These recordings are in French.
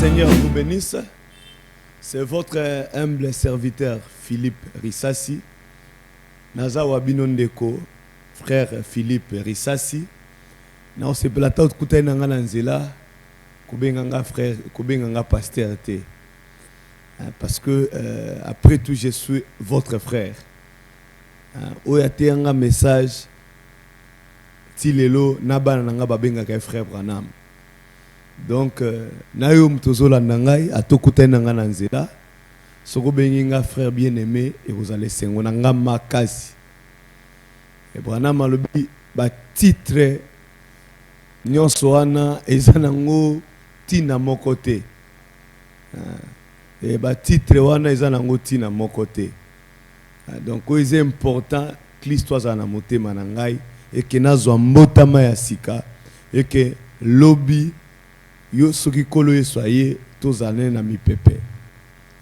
Seigneur vous bénisse. C'est votre humble serviteur Philippe Rissassi. Naza Wabino Ndeko, frère Philippe Rissassi. Dans ce plateau de Koutay Nanga Nzela, Koubenganga frère, Koubenganga pasteur T. Parce que après tout, je suis votre frère. Oyate un message. Tilelo Nabana Nanga Babenga frère Branham. Donc, nayo mtozola nangai atokuta nanga nanzela soko benginga frère bien-aimé et vous allez sengo nanga makasi et Branham alobi ba titre nyonso wana eza nango tina moko te et ba titre wana eza nango tina moko te donc c'est important que l'histoire za na motema nangai et que nazwa mbotama ya sika et que lobby yo soki kolo yesoye tozane na mipepe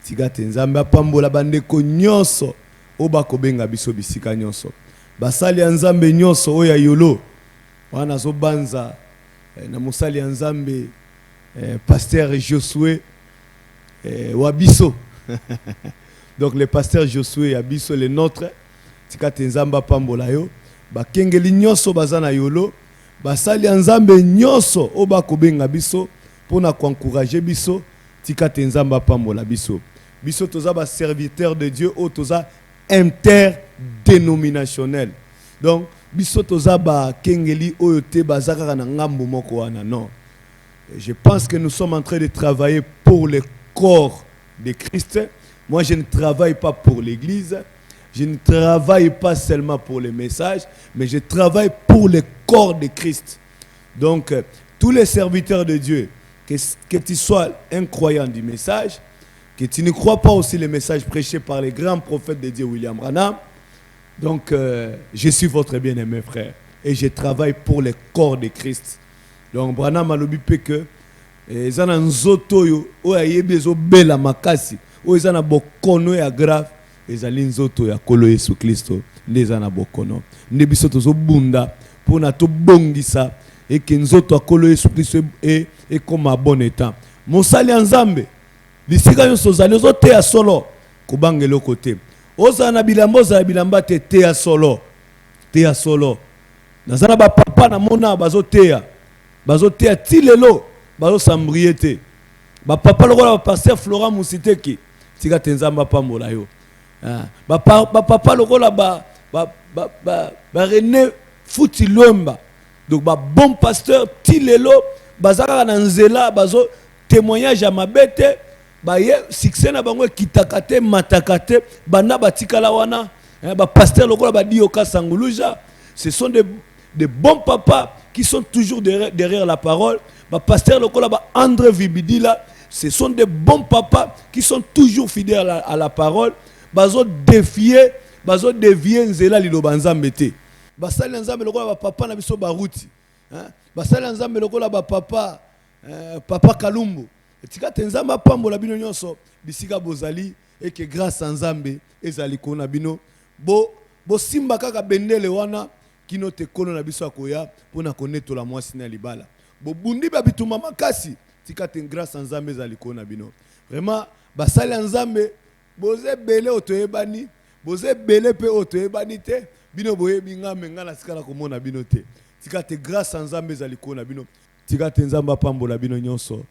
tigate nzambe apambola bandeko nyonso oba kobenga biso bisika nyonso basali ya nzambe nyonso oya yolo wana zo banza na musali ya nzambe pasteur Josué wabiso donc le pasteur Josué ya biso le nôtre tigate nzambe apambola yo bakengeli nyonso bazana yolo basali ya nzambe nyonso oba kobenga biso pour nous encourager biso tika tenzamba pambola biso biso toza ba serviteur de Dieu ou toza interdénominationnel donc biso toza ba kengeli oyote bazaka na ngambo moko wana non je pense que nous sommes en train de travailler pour le corps de Christ. Moi je ne travaille pas pour l'église, je ne travaille pas seulement pour les messages, mais je travaille pour le corps de Christ. Donc tous les serviteurs de Dieu, que tu sois un croyant du message, que tu ne crois pas aussi les messages prêchés par les grands prophètes de Dieu, William Branham. Donc, je suis votre bien-aimé frère. Et je travaille pour le corps de Christ. Donc, Branham a l'obipé que ils ont un zoto, ou ils ont bela makasi, ou ils ont un bokono ya grave, ils ont un zoto ya kolo Yesu Christo, ils ont un bokono. Nebisoto zo bunda, pour na to bongisa, et que nous autres kolo Yesu Christo et comme à bon état. Mon sali nzambe, bisika yo sozali ozote ya solo, kubangelo côté. Ozana bilambo za bilamba te ya solo. Te ya solo. Nazana ba papa na mona bazoteya. Bazoteya tilelo, bazo sambriete. Ba papa lokola ba pasteur Florent Musiteki, tika tenzamba pambola yo. Ba papa lokola ba René Futilomba. Donc ba bon pasteur tilelo bazaka na nzela bazo témoignage à mabete ba ye succès na bango kitakate matakate bana batikala wana ba pasteur lokola ba dioka sanguluja. Ce sont des bons papas qui sont toujours derrière la parole. Ba pasteur lokola ba André Vibidila, ce sont des bons papas qui sont toujours fidèles à la parole. Bazo défier nzela liloba nzambete. Basali nzambe lokola ba papa na biso baruti. Basali nzambe lokola ba papa papa Kalumbu. Tika tenzamba pambola bino nyonso bisika bozali et que grâce à nzambe ezali kona bino bo simba kaka bendele wana kino te kono na biso akoya pona koneto la mwasi na libala. Bo bundi ba bituma makasi tika ten grâce à nzambe ezali kona bino. Vraiment basali nzambe boze bele otoyebani boze bele pe otoyebani te bino boye binga menga na sikala komona bino te. Tika te grâce à nzambe ezali kona bino. Tika te nzamba pambola bino nyonso.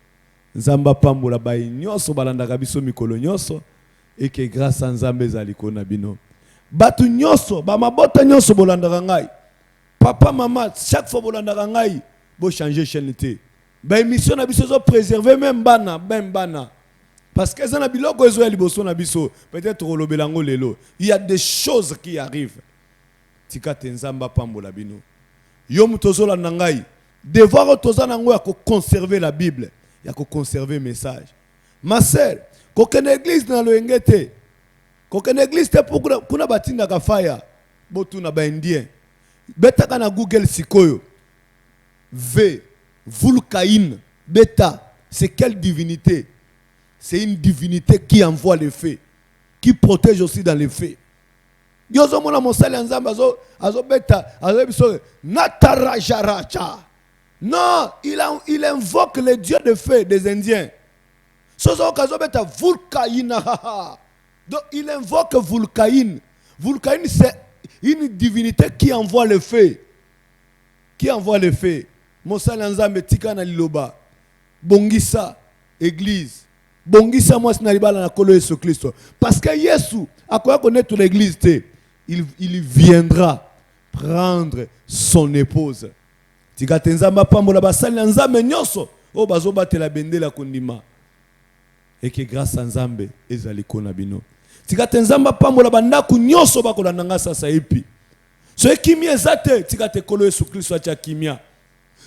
Nzamba pambola bayi nyonso balandaka biso mikolo nyonso et que grâce à nzambe ezali kona bino. Batu nyonso ba mabota nyonso bolandaka ngai. Papa maman chaque fois bolandaka ngai bo changer chaîne te. Ba émission na biso zo préserver même bana. Parce que ça na biloko ezo ya liboso na biso peut-être rolobelango lelo. Il y a des choses qui arrivent. Tika te nzamba pambola bino. Yo mutozola nangai. Devoir tozana ngo ya ko conserver la Bible, ya ko conserver le message. Ma sœur, kokene église na loengete. Kokene église te kuna batinda ka fire. Botu na ba indien. Beta na Google sikoyo. Vulcaine, beta, c'est quelle divinité? C'est une divinité qui envoie les faits, qui protège aussi dans les faits. Yozo mona mosali nzamba azo beta, azo biso natarajaracha. Non, il invoque les dieux de feu des Indiens. Sozo kazobeta Vulcaïne. Donc il invoque Vulcaïne. Vulcaïne, c'est une divinité qui envoie le feu. Qui envoie le feu. Mosala nzambe tika na liloba. Bongisa église. Bongisa moi na libala na kolo Yesu Christ. Parce que Yesu a quoi connaître l'église, il viendra prendre son épouse. Tika tenzamba pambola basali nzambe nyonso o bazobatela bendela kondima. Et que grâce à nzambe ezali kona bino. Tika tenzamba pambola bandako nyonso bakolanda nga sasa epi. So kimia ezate tika te kolo Yesu Kristo acha kimia.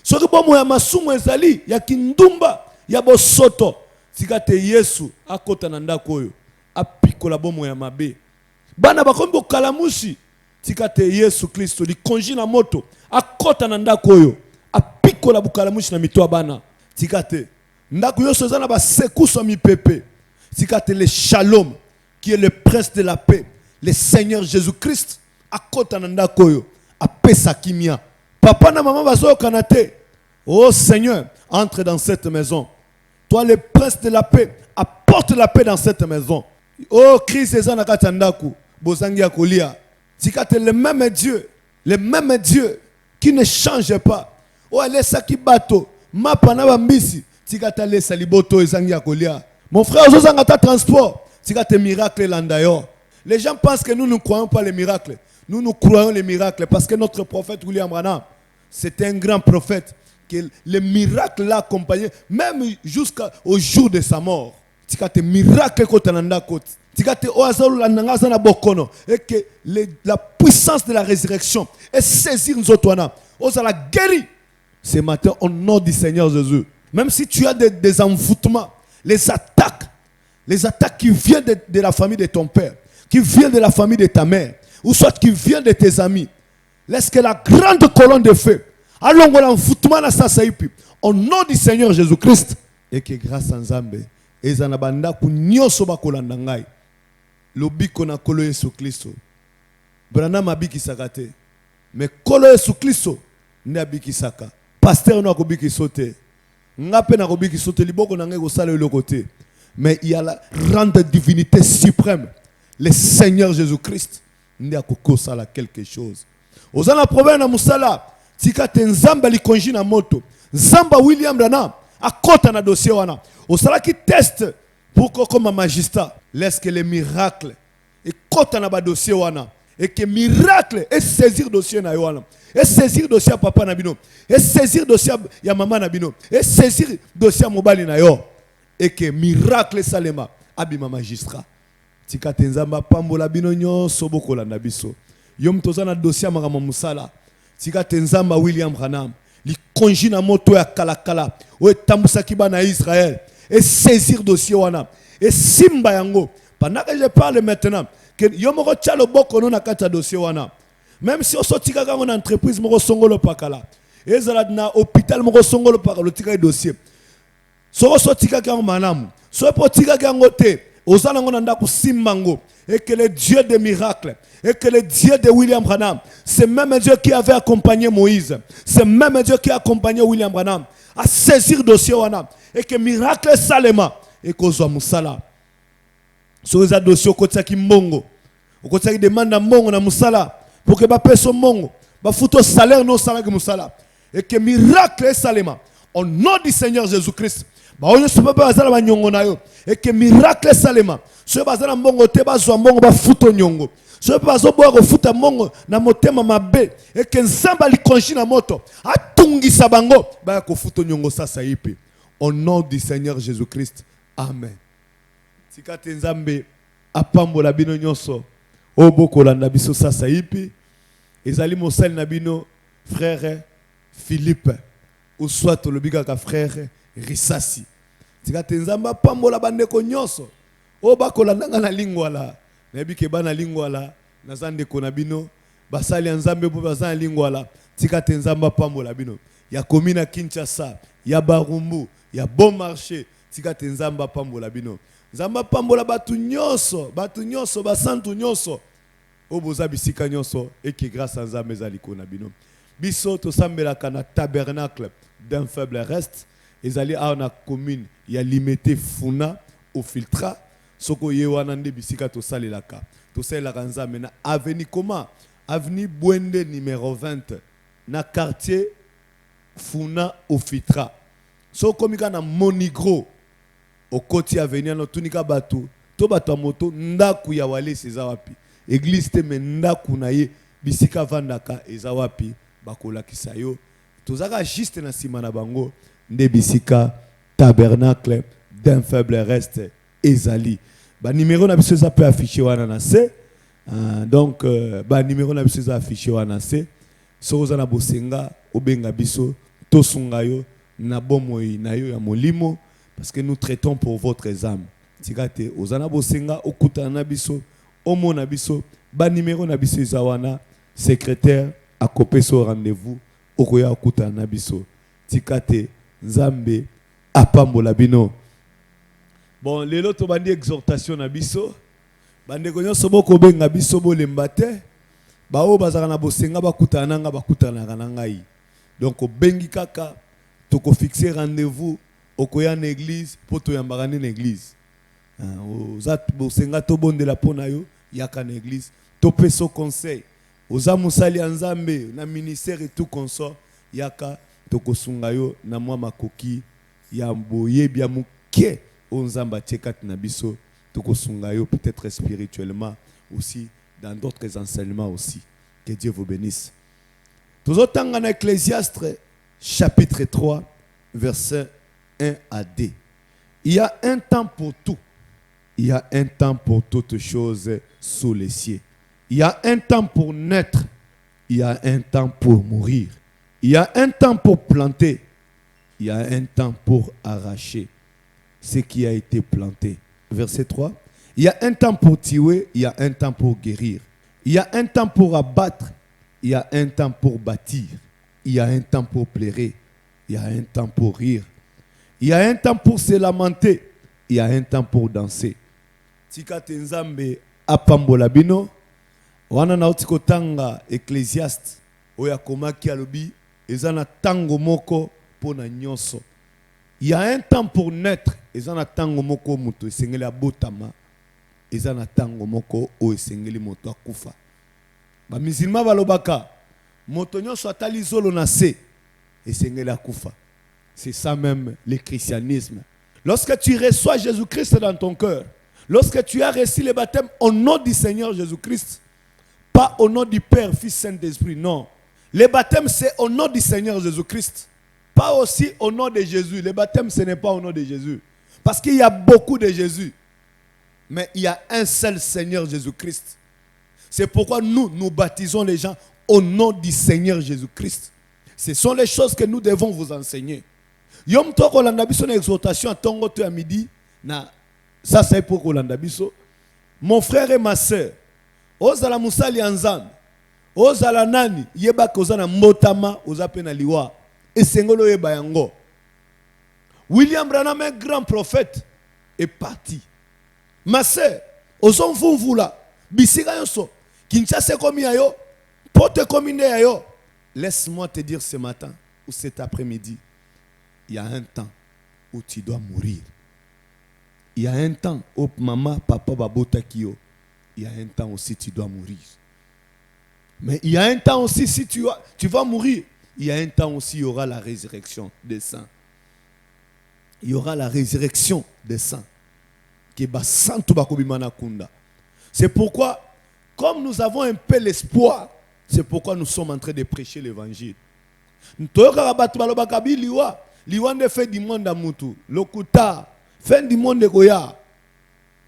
So bomo ya masumu ezali ya kindumba ya bosoto tika te Yesu akota na ndako oyo apikola bomo ya mabe. Bana bakombi okalamushi tika te Yesu Kristo likonji na moto akota na ndako oyo apikola bukalamushi na mitwa bana. Tika te ndako yoso zana ba sekuso mipepe. Tika te le shalom qui est le prince de la paix, le Seigneur Jésus-Christ, à kota nanda koyo, à pesa kimia. Papa na maman bazo kanate. Oh Seigneur, entre dans cette maison. Toi le prince de la paix, apporte la paix dans cette maison. Oh Christ ezana katandaku, bozangi akolia. Tikate le même Dieu qui ne change pas. Oh elesa ki bato, mapana bambisi, tikate lesa liboto ezangi akolia. Mon frère ozanga ta transport. C'est que tes miracles là d'ailleurs. Les gens pensent que nous ne croyons pas les miracles. Nous croyons les miracles parce que notre prophète William Branham, c'était un grand prophète. Que les miracles l'ont accompagné même jusqu'au jour de sa mort. C'est que tes miracles c'est que la puissance de la résurrection est saisie nous autres. On la guéri ce matin au nom du Seigneur Jésus. Même si tu as des envoûtements, les attaques qui viennent de la famille de ton père, qui viennent de la famille de ta mère, ou soit qui viennent de tes amis, laisse que la grande colonne de feu, allons au nom du Seigneur Jésus-Christ, et que grâce à Nzambe, ezanabanda kunyoso bakolanda ngai, lobiko na kolo Yesu Kristo, Branham abikisaka te, mais kolo Yesu Kristo ne abikisaka, pasteur no akobikisa te, ngape na akobikisa te, liboko na ngai kosala eloko te. Mais il y a la grande divinité suprême, le Seigneur Jésus-Christ. Il y a quelque chose. Ozana problème na musala, tika tenzamba likonji na moto. Zamba William Branham akota na dossier wana. Osala ki test pour comme magistrat, laisse que les miracles et kota na ba dossier wana et que miracle et saisir dossier na wana. Et saisir dossier papa na bino, et saisir dossier ya maman na bino, et saisir dossier mobali na yo. Et que miracle salema abima magistrat tika tenzamba pambola bino nyonso bokola na biso yom tozana dossier makama musala tika tenzamba William Branham li konji na moto ya kalakala o tambusa kibana Israël et saisir dossier wana et simba yango pendant que je parle maintenant que yomoko tchalo boko no na kata dossier wana même si on sotika ka na entreprise moko songolo pakala ezala na hôpital moko songolo pakala tika dossier. Soko sotika kango manamu, soko potika kango te, ozanango nanda kusimbango, et que le Dieu des miracles, et que le Dieu de William Branham, c'est même Dieu qui avait accompagné Moïse, c'est même Dieu qui a accompagné William Branham à saisir dossier wana, et que miracle salema, et kozwa musala. So eza dossier kotsa ki mbongo, kotsa ki demande mbongo na musala, pour que ba peso mbongo, ba futo salaire no salaire ki musala, et que miracle salema, au nom du Seigneur Jésus-Christ. Et que miracle salema. Ce bazala mbongo te bazwa mbongo ba futo nyongo. Ce bazo boa ko futa mbongo na motema mabe. Et que nzamba likonji na moto. Atungisa bango ba ko futo nyongo sasa ipi. Au nom du Seigneur Jésus-Christ. Amen. Tikate nzambe apambola bino nyonso. Obokola na biso sasa ipi. Ezali mosali na bino frère Philippe. Ou soit le bigaka frère Risasi. Tika tenzamba pambola bandeko nyonso. O bakola nanga na lingwala. Nayebi ke bana lingwala nazande kona bino basali nzambe po bazana lingwala. Tika tenzamba pambola bino. Ya komina Kinshasa, ya Barumbu, ya Bon Marché. Tika tenzamba pambola bino. Nzamba pambola batu nyonso basantu nyonso. O boza bisika nyonso et que grâce à nzambe zali kona bino. Biso to sambelaka na tabernacle d'un faible reste. Ils allaient à la commune, il y a limité Funa, au filtra soko yewana nde bisika to salelaka nzambe na avenue comment avenue Bwende numéro 20 na quartier Funa au filtra soko mika na Monigro au côté avenue no tunika bato to bato moto ndaku ya wale seza wapi église te ndaku na ye bisika vandaka eza wapi bakolakisa yo tozaka juste na sima na bango nde bisika tabernacle d'un faible reste ezali ba numéro na biso za peut afficher wana na C donc ba numéro na biso za afficher wana C soza na bosenga obenga biso tosunga yo na bomoi na yo ya molimo parce que nous traitons pour votre âme tikate ozana bosenga okuta na biso omona biso ba numéro na biso za wana secrétaire a copé so rendez-vous okoya okuta na biso tikate nzambe apambola bino. Bon, lelo to bandi exhortation na biso. Bande konyo sobo ko benga biso bolemba te. Ba o bazaka na bosenga bakutana nga bakutana na ngai. Donc obengi kaka to ko fixer rendez-vous okoya na église poto yambaka na église. Ozat bosenga to bondela pona yo yaka na église. To peso conseil. Oza musali nzambe na ministère et tout consort yaka to ko sunga yo na mwa makoki ya boye bia muke. Onzamba tchekat nabiso toko sungayo peut-être spirituellement aussi dans d'autres enseignements aussi. Que Dieu vous bénisse. Toujours dans Ecclésiaste chapitre 3 verset 1 à 2. Il y a un temps pour tout. Il y a un temps pour toutes choses sous les cieux. Il y a un temps pour naître. Il y a un temps pour mourir. Il y a un temps pour planter. Il y a un temps pour arracher ce qui a été planté. Verset 3. Il y a un temps pour tuer, il y a un temps pour guérir. Il y a un temps pour abattre, il y a un temps pour bâtir. Il y a un temps pour pleurer, il y a un temps pour rire. Il y a un temps pour se lamenter, il y a un temps pour danser. Tika tenzambe apambola bino. Wana na otiko tanga Ecclésiaste. Oya komaki alobi ezana tango moko pona nyonso. Il y a un temps pour naître. Et ça tango moko muto esengeli abotama. Et ça tango moko o esengeli moto akufa. Ba musulman balobaka moto nyonso atali zolo na se esengeli akufa. C'est ça même le christianisme. Lorsque tu reçois Jésus-Christ dans ton cœur, lorsque tu as reçu le baptême au nom du Seigneur Jésus-Christ, pas au nom du Père, Fils, Saint-Esprit, non. Le baptême c'est au nom du Seigneur Jésus-Christ. Pas aussi au nom de Jésus. Le baptême, ce n'est pas au nom de Jésus. Parce qu'il y a beaucoup de Jésus. Mais il y a un seul Seigneur Jésus-Christ. C'est pourquoi nous baptisons les gens au nom du Seigneur Jésus-Christ. Ce sont les choses que nous devons vous enseigner. Yom toko landabiso na exhortation à tongo to à midi. Ça c'est pour landabiso. Mon frère et ma sœur. Ozala musali anzam. Ozala nani. Yeba kozana mbotama. Ozape na liwa. Et Sengolo et Bayango. William Branham, un grand prophète, est parti. Ma sœur, aux vous là, bisika yoso, Kinshasa comme yayo, pote comme yayo. Laisse-moi te dire ce matin ou cet après-midi, il y a un temps où tu dois mourir. Il y a un temps où maman, papa, babota kio. Il y a un temps aussi tu dois mourir. Mais il y a un temps aussi si tu vas mourir. Il y a un temps aussi, il y aura la résurrection des saints. Il y aura la résurrection des saints. C'est pourquoi, comme nous avons un peu l'espoir, c'est pourquoi nous sommes en train de prêcher l'évangile. Fait du monde à Moutou. Lokuta. Fin du monde de Goya.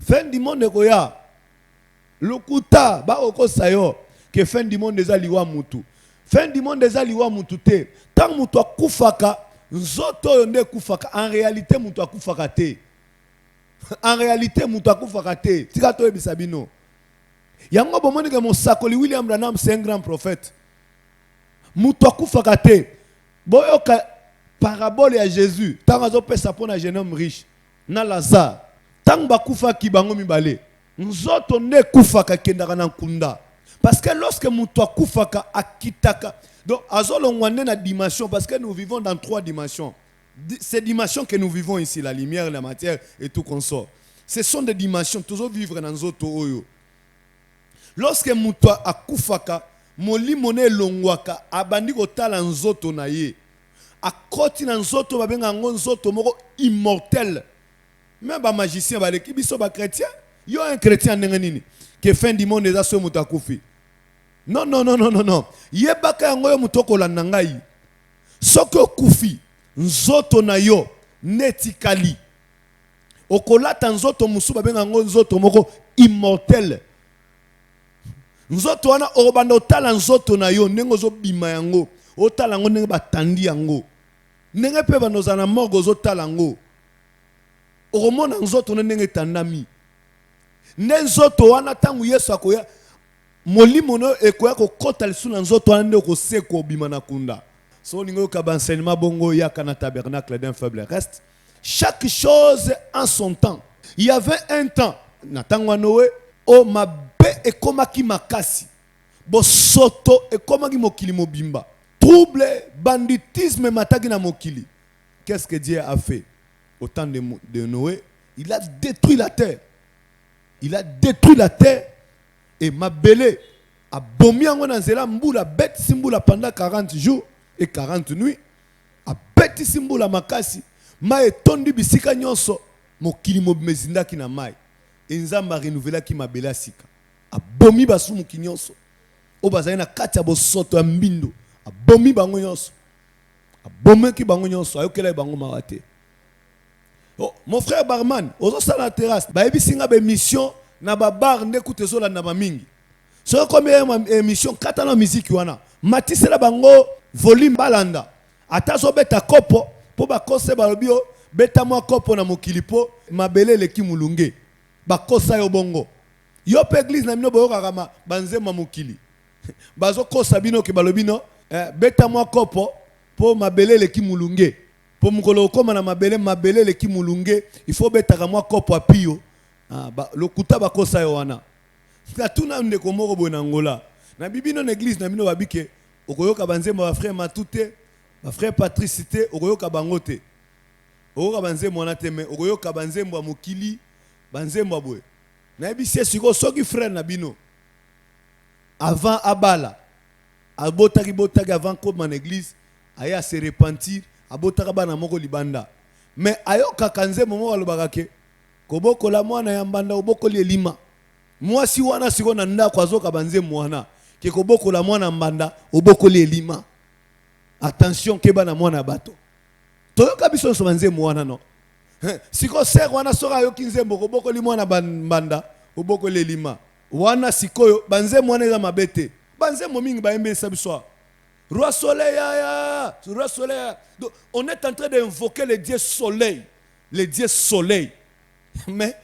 Fin du monde de Goya. Lokuta. Ba oko sayo. Que fin du monde des Aliwa Moutou. Fin du monde des aliwa mutute. Tant mutu akufaka, nzoto yonde kufaka. En réalité mutu akufaka te. En réalité mutu akufaka te. Tika to ebisabino. Yango bomoni ke mon sakoli William Branham c'est un grand prophète. Mutu akufaka te. Boyoka parabole à Jésus. Tant azo pesa pona jeune homme riche. Na Lazare. Tant bakufa ki bango mibale. Nzoto ne kufaka kendaka na nkunda. Parce que lorsque Moutoua Koufaka akitaka, donc azolongwane na dimension, parce que nous vivons dans 3 dimensions. Ces dimensions que nous vivons ici, la lumière, la matière et tout consort. Ce sont des dimensions. Toujours vivre dans zoto oyo. Lorsque muto akufaka, molimo ne longwaka, abandi kotala nzoto na ye. Akoti na nzoto babenga ngo nzoto moko immortel. Même ba magicien ba leki biso ba chrétien, yo un chrétien ndenge nini que fin du monde eza so muto akufi. Non non non non non non. Yebaka yango yo muto kolanda ngai. Soki okufi, nzoto na yo netikali. Okolata nzoto musu babenga ngo nzoto moko immortel. Nzoto wana obanda otala nzoto na yo ndenge ozobima yango, otala yango ndenge batandi yango. Ndenge pe banoza na morgue ozotala yango. Okomona nzoto ndenge etandami. Nde nzoto wana tangu Yesu akoya molimo no ekoya kokota lisu na nzoto wana nde okoseka obima na kunda. So ningo ka enseignement bongo yaka na tabernacle d'un faible reste. Chaque chose en son temps. Il y avait un temps na tango Noé o mabe ekomaki makasi. Bosoto ekomaki mokili mobimba. Trouble, banditisme mataki na mokili. Qu'est-ce que Dieu a fait au temps de Noé? Il a détruit la terre. Il a détruit la terre et mabele a bomi yango na nzela mbula beti simbula pendant 40 jours et 40 nuits. A beti simbula makasi. Ma etondi bisika nyonso mokili mobimezindaki na mai. Nzamba renouvela ki mabela sika. A bomi basu mokili nyonso. O bazali na kati ya bosoto ya mbindo. A bomi bango nyonso. A bomi ki bango nyonso. Ayokela bango mawate. Oh, mon frère barman, ozo sala terrasse. Ba ebisinga be mission na ba bar ndeku tezola na ba mingi. So comme émission katana musique wana. Matisela bango volume balanda. Atazo beta kopo po ba kose balobio beta mwa kopo na mokilipo mabele leki mulunge. Ba kosa yo bongo. Yo pe église na mino boyoka kama banzema mokili. Bazo kosa bino ke balobino beta mwa kopo po mabele leki mulunge. Pour mukolo koma na mabele leki mulunge, il faut betaka mwa kopo apio. Le kuta ba kosa yo wana. Na tuna ndeko moko bo na ngola. Na bibino na église na mino babike okoyoka banzembo ba frère Matute, ba frère Patricité, okoyoka bangote. Okoyoka banzembo wana teme, okoyoka banzembo mokili, banzembo boye. Na ebisi siko soki frère na bino. Avant abala, abotaki avant comme en église, aya se repentir. Abotaka bana moko libanda mais ayoka kanze momo alobaka ke koboko la mwana ya mbanda obokoli elima mwasi wana siko na ndako azoka banze mwana ke koboko la mwana mbanda obokoli elima. Attention ke bana mwana bato toyoka biso so banze mwana no siko ser wana soka yoki nzembo kobokoli mwana mbanda obokoli elima wana sikoyo banze mwana eza mabete banze momingi baembesa biso. Roi soleil, roi soleil. Donc, on est en train d'invoquer le Dieu soleil. Le Dieu soleil. Mais,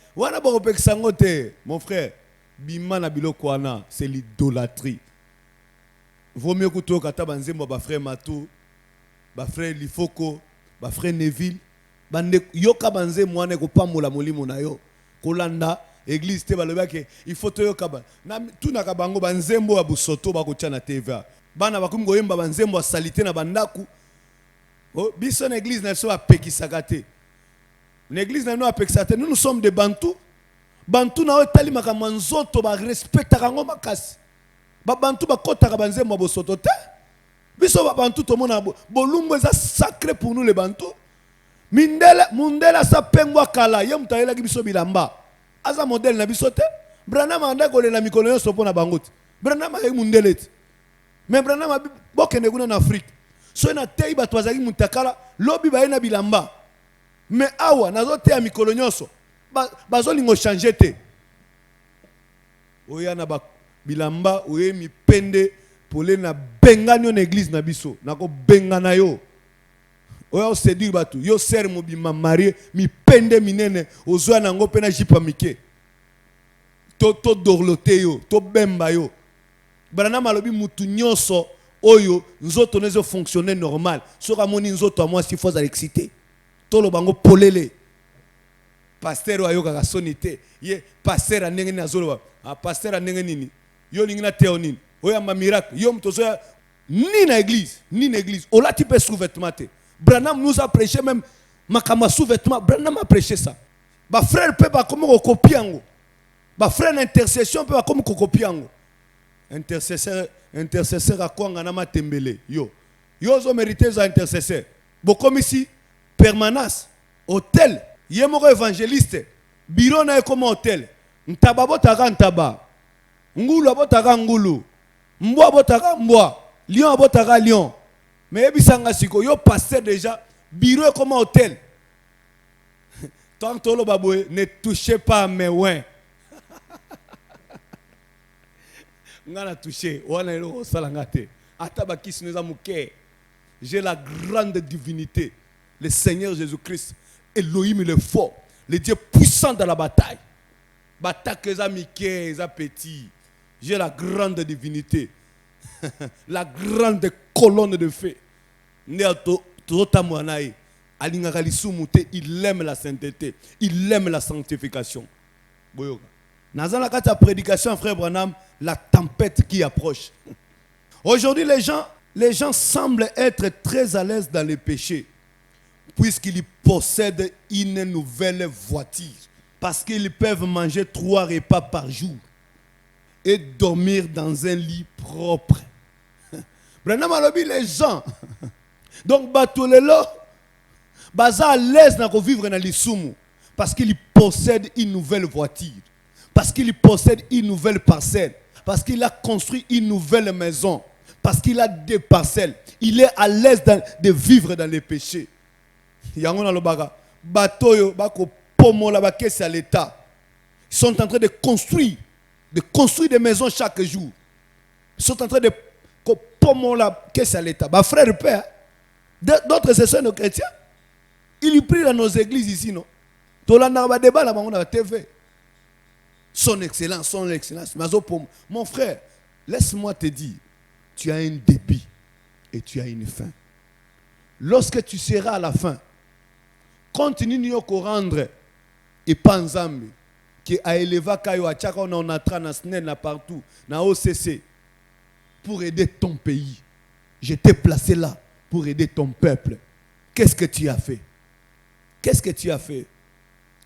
mon frère, Bimana Bilokwana, c'est l'idolâtrie. Vaut mieux que tu kata banzembo ba frère Matou, ba frère Lifoko, ba frère Neville, bande yoka banze mwana ko pamola molimo na yo. Kolanda église te baloba ke il faut to yoka ba. Na tuna ka bango banzembo ya busoto ba ko tchana TV. Bana bakum goyemba banzembo a salité na bandaku. Oh, biso na église na so apekisaka te. L'église na no apekisaka te. Nous sommes des Bantous. Bantou na otali makambo nzoto ba respectaka ngo makasi. Ba Bantou ba kotaka banzembo bosoto te. Biso ba Bantou to mona bolumbu eza sacré pour nous les Bantous. Mundela sa pengwa kala ye mutayela ki biso bilamba. Aza modèle na biso te. Branham anda kolela mikolo nyonso pona bango te. Branham ay mundele te. Mais Branham bokende kuna na Afrique. So na tei bato bazaki mutakala lobi ba na bilamba. Mais awa nazo te ya mikolo nyonso. Bazo lingo changer te. Oya na ba bilamba oye mi pende pole na bengani na église na biso. Nako bengana yo. Oya o séduire batu. Yo ser mo bima marié mi pende minene ozwa nango pe na jipa mike. To dorlote yo, to bemba yo. Branham alobi mutu nyonso oyo nzoto nezo fonctionner normal. Soka moni nzoto a moi si faut exciter. Tolo bango polele. Pasteur ayoka ka sonité. Ye pasteur anenge na zolo. Pasteur anenge nini? Yo lingina teo nini? Oya ma miracle. Yo mtozo ni na église, ni na église. Ola type sous-vêtement te. Branham nous a prêché même makama sous-vêtement. Branham a prêché ça. Ba frère peut pas comme copier yango. Ba frère intercession peut pas comme copier yango. Intercesseur à quoi ngana matembele yo. Yo zo mérité za intercesseur. Bo comme ici permanence hôtel, yemoko évangéliste, bureau na comme hôtel. Ntaba botaka ntaba. Ngulu botaka ngulu. Mbwa botaka mbwa. Lion botaka lion. Mais ebisanga siko yo pasteur déjà bureau comme hôtel. Tant que le baboué, ne touchez pas à mes ouins. J'ai la grande divinité, le Seigneur Jésus-Christ, Elohim le fort, le Dieu puissant dans la bataille. Bataille que ça Mickey, ça petit. J'ai la grande divinité, la grande colonne de feu. Il aime la sainteté, il aime la sanctification. Dans la prédication, frère Branham, la tempête qui approche. Aujourd'hui, les gens semblent être très à l'aise dans les péchés, puisqu'ils possèdent une nouvelle voiture, parce qu'ils peuvent manger 3 repas par jour et dormir dans un lit propre. Branham a dit les gens. Donc, Batolelo, baza à l'aise de vivre dans l'Issoumou, parce qu'il possède une nouvelle voiture, parce qu'il possède une nouvelle parcelle, parce qu'il a construit une nouvelle maison, parce qu'il a des parcelles. Il est à l'aise de vivre dans les péchés. Yangona lobaga, batoyo bako pomo la bakesi à l'État. Ils sont en train de construire des maisons chaque jour. Ils sont en train de pomo la caisse à l'État. Bah frère père, d'autres ce sont nos chrétiens. Ils prient dans nos églises ici, non? Tolanda débat là, on a la TV. Son excellence. Mon frère, laisse-moi te dire, tu as un début et tu as une fin. Lorsque tu seras à la fin, continue à rendre et pas ensemble qui a élevé kayo a chaka on a transné partout na OCC pour aider ton pays. Je t'ai placé là pour aider ton peuple. Qu'est-ce que tu as fait? Qu'est-ce que tu as fait?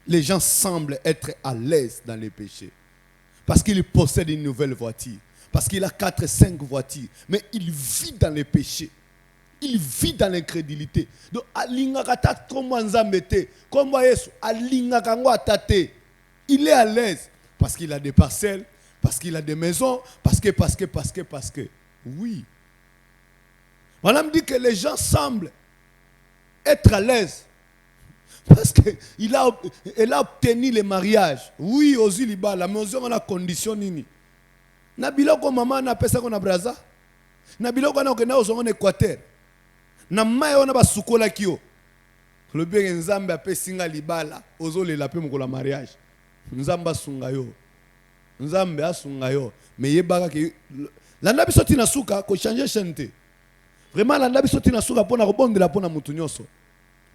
Les gens semblent être à l'aise dans les péchés. Parce qu'il possède une nouvelle voiture. Parce qu'il a 4-5 voitures. Mais il vit dans les péchés. Il vit dans l'incrédulité. Donc, il est à l'aise. Parce qu'il a des parcelles. Parce qu'il a des maisons. Parce que. Oui. Madame dit que les gens semblent être à l'aise. Parce qu'elle a obtenu le mariage. Oui, aux Ilibala, mais on a condition nini. Nabila ko maman na pesa ko na braza. Nabila ko na okena ozongo na Équateur. Na mai ona ba sukola kio. Le bien nzambe apesinga libala, ozolela pe mokola mariage. Nzambe asunga yo. Nzambe asunga yo. Mais yebaka ke landa biso tina suka ko changer chante. Vraiment landa biso tina suka pona kobondela pona mutu nyoso.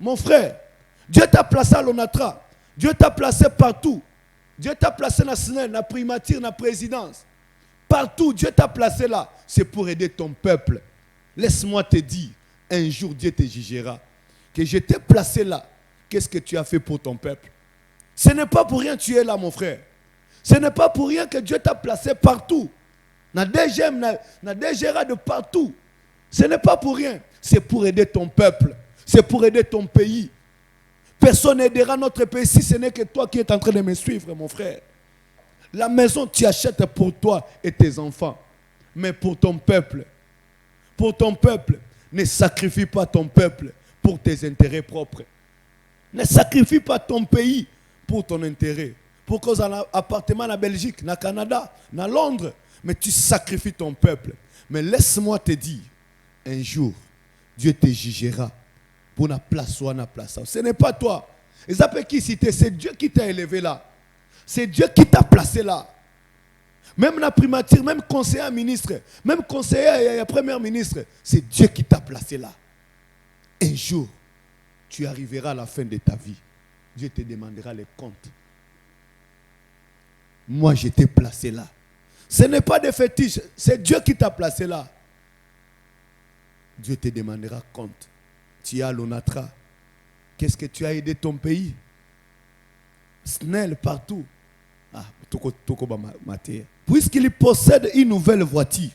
Mon frère, Dieu t'a placé à l'ONATRA. Dieu t'a placé partout. Dieu t'a placé dans la Sénat, dans la primature, dans la présidence. Partout, Dieu t'a placé là. C'est pour aider ton peuple. Laisse-moi te dire, un jour Dieu te jugera. Que je t'ai placé là. Qu'est-ce que tu as fait pour ton peuple? Ce n'est pas pour rien que tu es là, mon frère. Ce n'est pas pour rien que Dieu t'a placé partout. Dans des gemmes, dans des gérants de partout. Ce n'est pas pour rien. C'est pour aider ton peuple. C'est pour aider ton pays. Personne n'aidera notre pays si ce n'est que toi qui es en train de me suivre, mon frère. La maison, tu achètes pour toi et tes enfants. Mais pour ton peuple, ne sacrifie pas ton peuple pour tes intérêts propres. Ne sacrifie pas ton pays pour ton intérêt. Pour cause un appartement en Belgique, au Canada, à Londres. Mais tu sacrifies ton peuple. Mais laisse-moi te dire, un jour, Dieu te jugera. Pour la place ou la place. Ce n'est pas toi. Et ça peut qui citer? C'est Dieu qui t'a élevé là. C'est Dieu qui t'a placé là. Même la primature, même conseiller ministre, même conseiller et premier ministre, c'est Dieu qui t'a placé là. Un jour, tu arriveras à la fin de ta vie. Dieu te demandera les comptes. Moi, je t'ai placé là. Ce n'est pas des fétiches, c'est Dieu qui t'a placé là. Dieu te demandera compte. Tu as l'ONATRA. Qu'est-ce que tu as aidé ton pays? Snell partout. Ah, puisqu'ils possèdent une nouvelle voiture,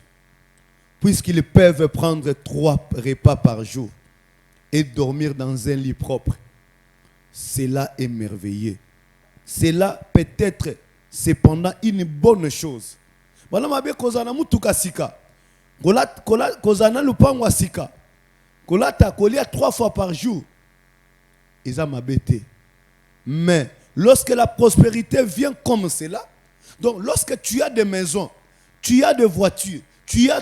puisqu'ils peuvent prendre 3 repas par jour et dormir dans un lit propre, cela est merveilleux. Cela peut être cependant une bonne chose. Voilà ma bien kozana mutuka sika. Kozana lupango sika. Kolata kolia 3 fois par jour. Ils ma bête. Mais lorsque la prospérité vient comme cela, donc lorsque tu as des maisons, tu as des voitures, tu as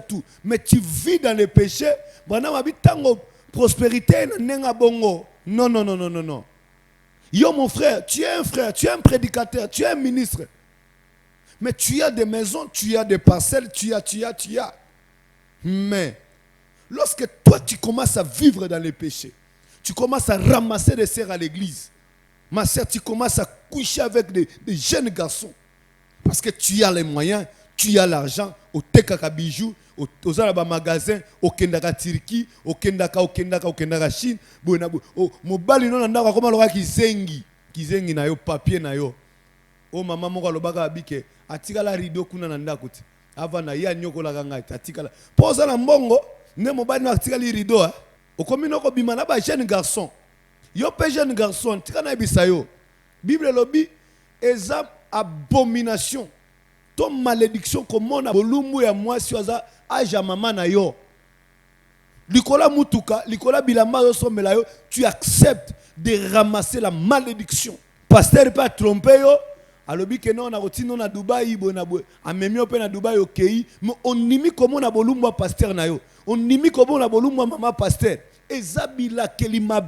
tout, mais tu vis dans le péché, voilà ma bien tango prospérité nenga bongo. Non. Yo mon frère, tu es un prédicateur, tu es un ministre. Mais tu as des maisons, tu as des parcelles, tu as. Mais lorsque toi tu commences à vivre dans les péchés, tu commences à ramasser des sœurs à l'église. Ma sœur, tu commences à coucher avec des jeunes garçons. Parce que tu as les moyens, tu as l'argent, au tekaka bijoux, aux arabes magasins, au kendaka Turquie, au kendaka Chine, au mobali non andaka comme alors kizengi na yo papier na yo. Oh maman moko lobaka abike atika la rideau kuna na ndako ti. Avana ya nyoko la kanga atika la. Poza na mbongo ne mobali na atika li rideau. Okomino ko bima na ba jeune garçon. Yo pe jeune garçon tika na bisa yo. Bible lobi eza abomination. Ton malédiction comme on a bolumbu ya mwasi waza aja mama na yo. Likola mutuka, likola bilamba yo somela yo, tu acceptes de ramasser la malédiction. Pasteur pas tromper yo, alobi ke non na rotino na Dubai bona bo, amemi ope na Dubai okei, mais on nimi comme on a bolumbu pasteur na yo. On nimi comme on a bolumbu mama pasteur. Eza bila kelima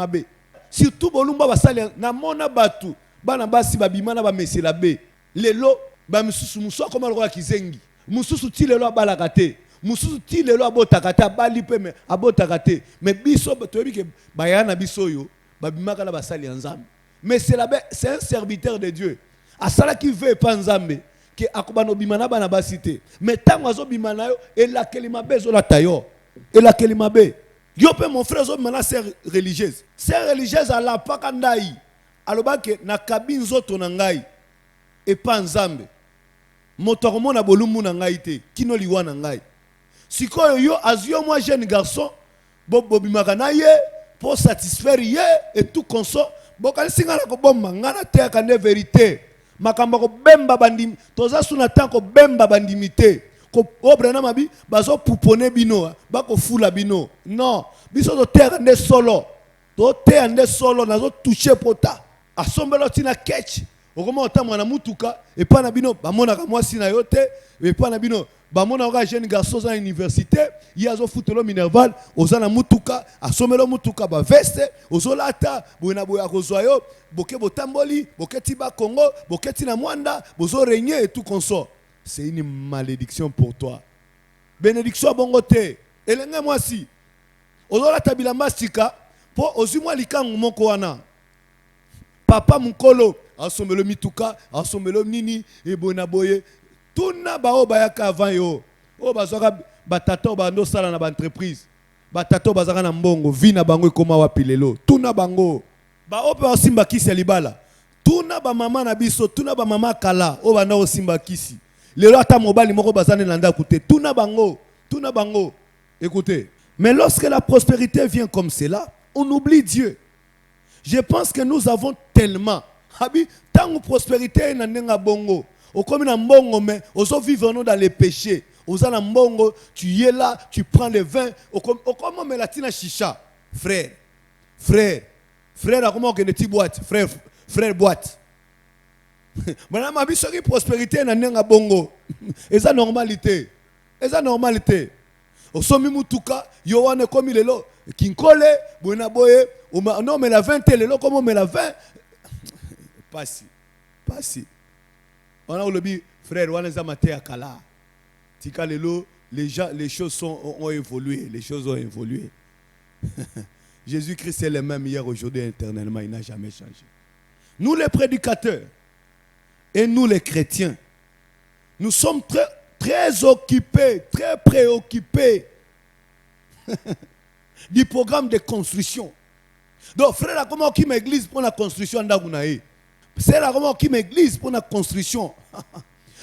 be. Surtout bolumbu basali na mona batu, bana basi babima na ba mesela be. Lelo ba mususu muso koma lokola kizengi mususu ti lelo abalaka te mususu ti lelo abotaka te abali pe me abotaka te mais biso toyebi ke bayana biso yo babimaka na basali ya nzambe mais c'est un serviteur de Dieu asala ki veut pas nzambe ke akobano bimana bana basite mais tango azo bimana yo elakeli mabe zo la tayo elakeli mabe yo pe mon frère zo bimana sœur religieuse ala paka ndai aloba ke na kabine zoto na ngai et pas nzambe moto akomona bolumbu na ngai te kino liwa na ngai sikoyo yo azio moi jeune garçon bobimaka na ye pour satisfaire ye et tout consort bokanisi nga na kobomba nga na teyaka nde vérité makambo kobemba bandimi toza suna tan kobemba bandimi te koobra na mabi bazopupone bino bakofula bino non biso toteyaka nde solo toteya nde solo nazotouche pota asombelo tina ketch okoma otamwa na mutuka et pas na bino bamonaka mwasi na yo te et pas na bino bamonaka jeune garçon à l'université ya zo futelo minerval oza na mutuka asomelo mutuka ba veste ozolata boina boya kozwa yo boke botamboli boketi ba Congo boketi na mwanda bozo régner et tout consort. C'est une malédiction pour toi. Bénédiction bongo te elenge mwasi ozolata bilamba sika po ozimwa likangu moko wana papa mukolo asomelo mituka asomelo nini e bona boye tuna bao bayaka avant yo o bazaka batata bando sala na ba entreprise batata bazaka na mbongo vina bango ekoma wapi lelo tuna bango ba ope osimba kisi libala tuna ba mama na biso tuna ba mama kala o banda osimba kisi lelo ata mobali moko bazane na ndako te tuna bango écoutez mais lorsque la prospérité vient comme cela on oublie Dieu. Je pense que nous avons tellement habi tant prospérité na nenga bongo au comme na bongo mais ozo vivre dans les péchés oza na bongo tu es là tu prends le vin au comme me latina chicha frère à comment que ne boîte frère boîte Madame ma biso ki prospérité na nenga bongo eza normalité osomi mutuka yo wane komi lelo kinkole bona boye non mais la 20 lelo comment mais la 20 Passi. On a le frère, on a maté à Kala. Tika lelo, les choses ont évolué. Jésus-Christ est le même hier, aujourd'hui, éternellement. Il n'a jamais changé. Nous les prédicateurs et nous les chrétiens, nous sommes très occupés, très préoccupés du programme de construction. Donc, frère, comment qui m'église pour la construction d'Agunaï? C'est là comment qui m'église pour la construction.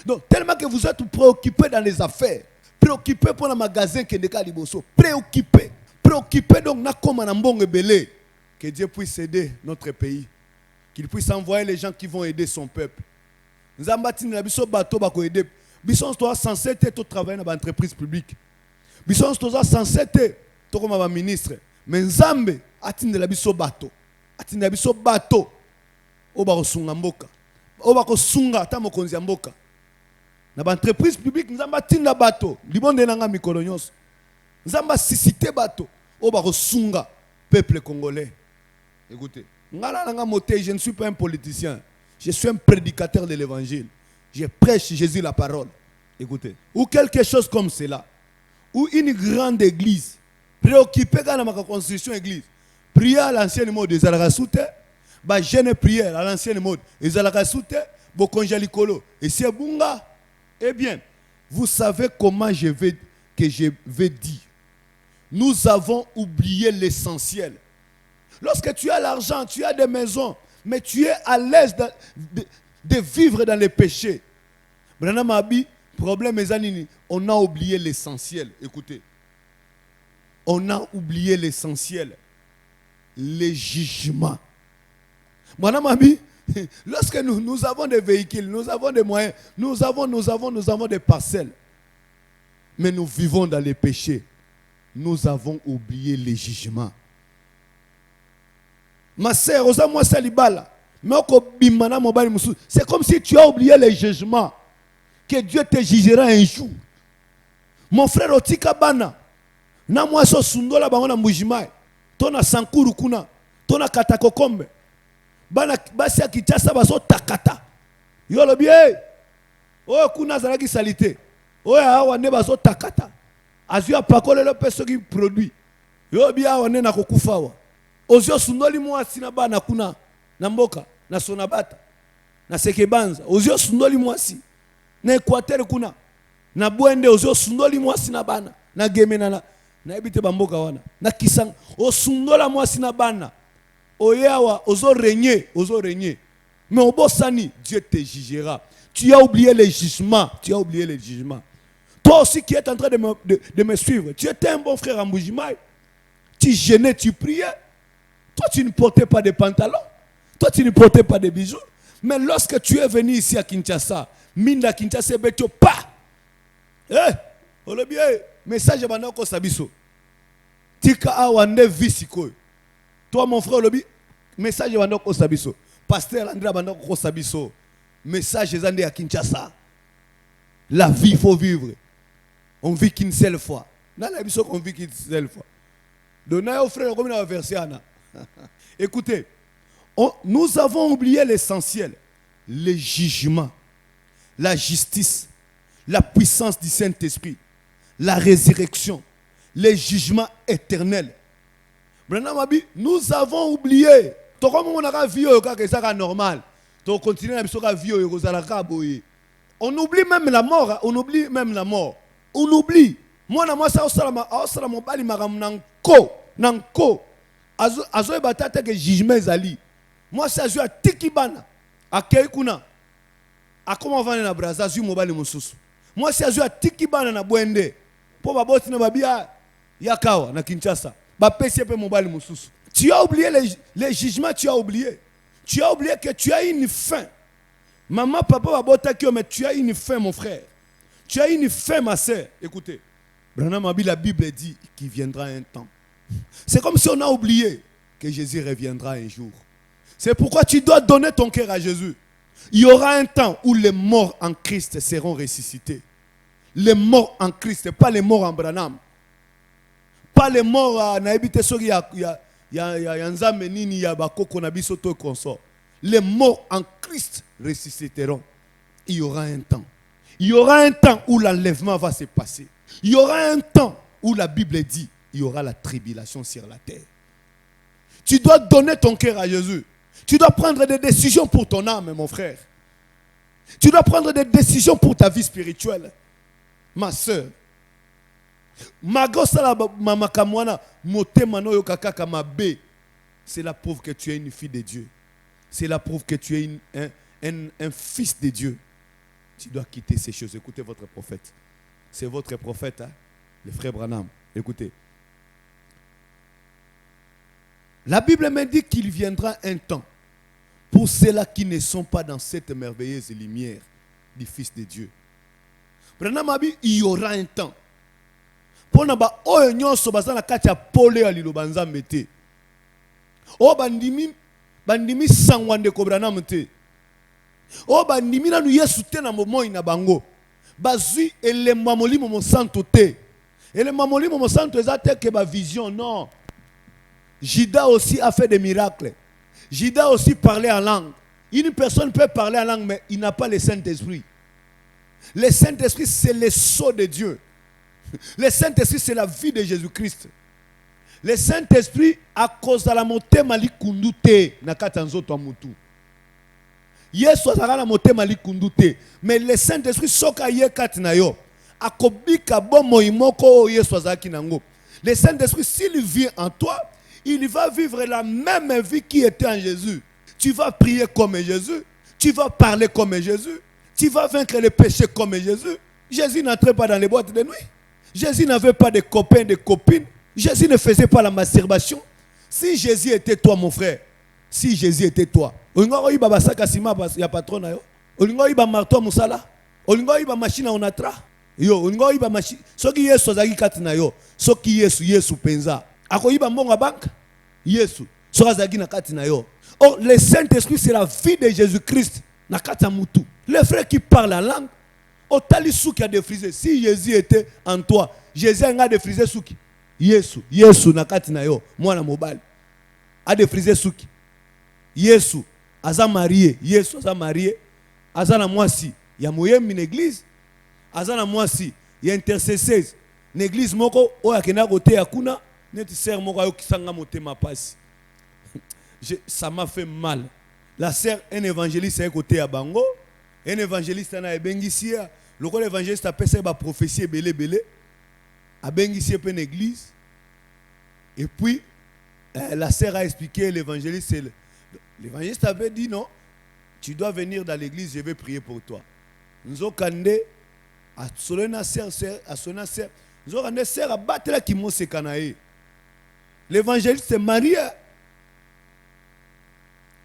Donc, tellement que vous êtes préoccupés dans les affaires, préoccupés pour le magasin qui est de Caliboso, préoccupés donc, na comme un bon belé. Que Dieu puisse aider notre pays, qu'il puisse envoyer les gens qui vont aider son peuple. Nous avons bâti la biso bateau pour aider. Bisons toi censé être travailler dans l'entreprise publique. Bisons toi censé être comme un ministre. Mais Nzambe atinde la biso bateau. Atinde la biso bateau. Oba kosunga mboka. Oba kosunga ta mokonzi mboka. Na l'entreprise publique Nzambe atinde la bateau. Libonde nanga mikolo nyonso. Nzambe suscité bateau. Oba kosunga peuple congolais. Écoutez, je ne suis pas un politicien. Je suis un prédicateur de l'évangile. Je prêche Jésus la parole. Écoutez. Ou quelque chose comme cela. Ou une grande église. Préoccupée dans la construction d'église. Prière à l'ancienne mode des Alarasoute. Jeune prière à l'ancienne mode des Alarasoute. Bokonjalikolo. Et c'est Bunga. Eh bien, vous savez comment je vais dire. Nous avons oublié l'essentiel. Lorsque tu as l'argent, tu as des maisons, mais tu es à l'aise de vivre dans les péchés. Branham Abi, problème est on a oublié l'essentiel. Écoutez, on a oublié l'essentiel, les jugements. Branham Abi, lorsque nous avons des véhicules, nous avons des moyens, nous avons des parcelles, mais nous vivons dans les péchés. Nous avons oublié les jugements. Ma sœur, c'est comme si tu as oublié les jugements que Dieu te jugera un jour. Mon frère Otika Bana, na moi so sundola bangona mujimai, tona sankuru kuna, tona katakokombe, bana basi akitasa baso takata. Yo lo bien, oh kuna zalaki salité, oh awa ne baso takata, azua pakole le peso qui produit, yo bien awa ne na kokufa wa. Ozio sundoli mwasi na bana kuna na mboka na sonabata na sekebanza ozio sundoli mwasi na Equateur kuna na bwende ozio sundoli mwasi na bana na gemena na ebite bamboka wana na kisang osundola mwasi na bana oyawa ozo régner mais obosani Dieu te jugera. Tu as oublié les jugements, toi aussi qui es en train de me suivre, tu étais un bon frère en Mbujimaï, tu jeûnais, tu priais. Toi, tu ne portais pas de pantalons. Toi, tu ne portais pas de bijoux. Mais lorsque tu es venu ici à Kinshasa, Minda Kinshasa, Betio, pas. Message à Bandako Sabiso. Tika Awande Visiko. Toi, mon frère, message à Bandako Sabiso. Pasteur André Bandako Sabiso. Message à Kinshasa. La vie, il faut vivre. On vit qu'une seule fois. Dans la vie, on vit qu'une seule fois. Donc, au frère, comme il a versé Anna. Écoutez, nous avons oublié l'essentiel, les jugements, la justice, la puissance du Saint-Esprit, la résurrection, les jugements éternels. Nous avons oublié. Normal. On oublie même la mort. On oublie. Moi, ça, azo batata que jugement ezali moi ça joue à tikibana akei kuna akoma vana na braza zu mobali mususu moi ça joue à tikibana na bwende po baboti na babia yakawa na Kinshasa ba pesi pe mobali mususu. Tu as oublié les jugements, tu as oublié que tu as une fin. Maman papa babota ki mais tu as une fin mon frère, tu as une fin ma sœur. Écoutez, Branham Abi, la Bible dit qu'il viendra un temps. C'est comme si on a oublié que Jésus reviendra un jour. C'est pourquoi tu dois donner ton cœur à Jésus. Il y aura un temps où les morts en Christ seront ressuscités. Les morts en Christ, pas les morts en Branham. Pas les morts à Naïbite Sori, les morts en Christ ressusciteront. Il y aura un temps. Il y aura un temps où l'enlèvement va se passer. Il y aura un temps où la Bible dit il y aura la tribulation sur la terre. Tu dois donner ton cœur à Jésus. Tu dois prendre des décisions pour ton âme, mon frère. Tu dois prendre des décisions pour ta vie spirituelle. Ma soeur. c'est la preuve que tu es une fille de Dieu. C'est la preuve que tu es un fils de Dieu. Tu dois quitter ces choses. Écoutez votre prophète. C'est votre prophète, hein? Le frère Branham. Écoutez. La Bible me dit qu'il viendra un temps pour ceux-là qui ne sont pas dans cette merveilleuse lumière du Fils de Dieu. Branham a dit il y aura un temps. Pour nous, oyo nyonso bazana kati ya pole ya liloba nzambe te. O bandimi sangwande ko Branham te. O bandimi nanu Yesu te na momoi na bango. Bazui elemba molimo mo santo te. Elemba molimo mo santo ezate ke ba vision non. Judas aussi a fait des miracles. Judas aussi parlait en langue. Une personne peut parler en langue, mais il n'a pas le Saint-Esprit. Le Saint-Esprit, c'est le sceau de Dieu. Le Saint-Esprit, c'est la vie de Jésus-Christ. Le Saint-Esprit, à cause de la motema li kundute, na katanzo to mutu. Yesu azaka na motema li kundute, mais le Saint-Esprit soka ye katina yo. Akobika bomo imoko Yesu azaki nango. Le Saint-Esprit, s'il vit en toi, il va vivre la même vie qui était en Jésus. Tu vas prier comme Jésus. Tu vas parler comme Jésus. Tu vas vaincre les péchés comme Jésus. Jésus n'entrait pas dans les boîtes de nuit. Jésus n'avait pas de copains, de copines. Jésus ne faisait pas la masturbation. Si Jésus était toi, mon frère, si Jésus était toi, olingo iba basaka sima ya patron na yo. Olingo iba marteau musala. Olingo iba machine onatra. Yo, olingo iba machine. Soki Yesu azaki kati na yo. Soki Yesu penza. Akoyiba mbonga banque Yesu sorazagi na kati na yo. Oh, le Saint-Esprit, c'est la vie de Jésus-Christ na kati mutu. Le frère qui parle la langue, otali souki a défrisé. Si Jésus était en toi, Jésus a défrisé souki. Yesu na kati na yo, mwana mobile a défrisé souki. Yesu aza marié, Yesu aza marié, aza na mwasi ya moyembi na église, aza na mwasi ya intercesseuse na église moko oya kena kote ya kuna. Ça m'a fait mal. La sœur, un évangéliste à côté à Bango, un évangéliste à Bengissia, le rôle évangéliste a passé par prophétie belé, à Bengissia une église. Et puis, la sœur a expliqué l'évangéliste. L'évangéliste avait dit non, tu dois venir dans l'église, je vais prier pour toi. Nous avons candé à Solena sœur, à Solena sœur, nous avons candé sœur à battre la qui m'a sécanaé. L'évangéliste est marié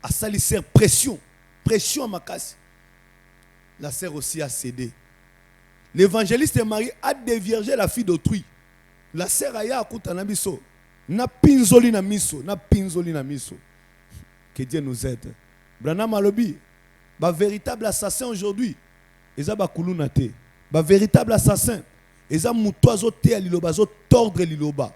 à salisser pression à ma casse. La sœur aussi a cédé. L'évangéliste est marié à dévierger la fille d'autrui. La sœur a ya akuta na biso. Na pinzoli na miso. Que Dieu nous aide. Branham alobi, ba véritable assassin aujourd'hui, eza ba kuluna te. Ba véritable assassin, eza mutoazo te liloba zo tordre liloba.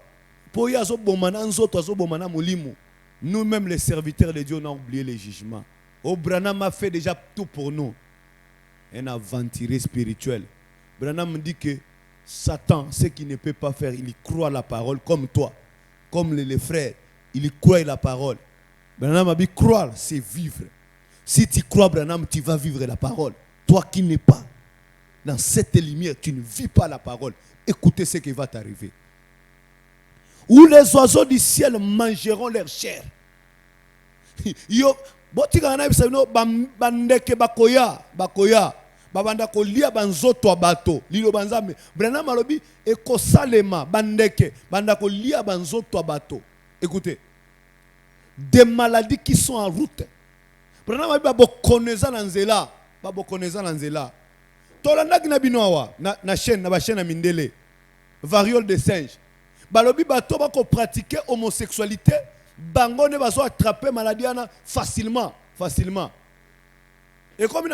Nous-mêmes, les serviteurs de Dieu, on a oublié les jugements. Oh, Branham a fait déjà tout pour nous. Un aventurier spirituel. Branham me dit que Satan, ce qu'il ne peut pas faire, il croit la parole comme toi. Comme les frères, il croit la parole. Branham a dit croire, c'est vivre. Si tu crois, Branham, tu vas vivre la parole. Toi qui n'es pas dans cette lumière, tu ne vis pas la parole. Écoutez ce qui va t'arriver. Où les oiseaux du ciel mangeront leur chair. Yo, botika na bisa no bandeke bakoya, babanda kolia banzoto abato, lilo banzambe. Branham alobi ekosalema bandeke, banda kolia banzoto abato. Écoutez, des maladies qui sont en route. Branham alobi babokoneza na nzela. Tolanda kina binoa na chaîne na ba chaîne mindele. Variole de singe. Balobi bato bako pratiquer homosexualité, bango ne baso attraper maladie ana facilement. Et comme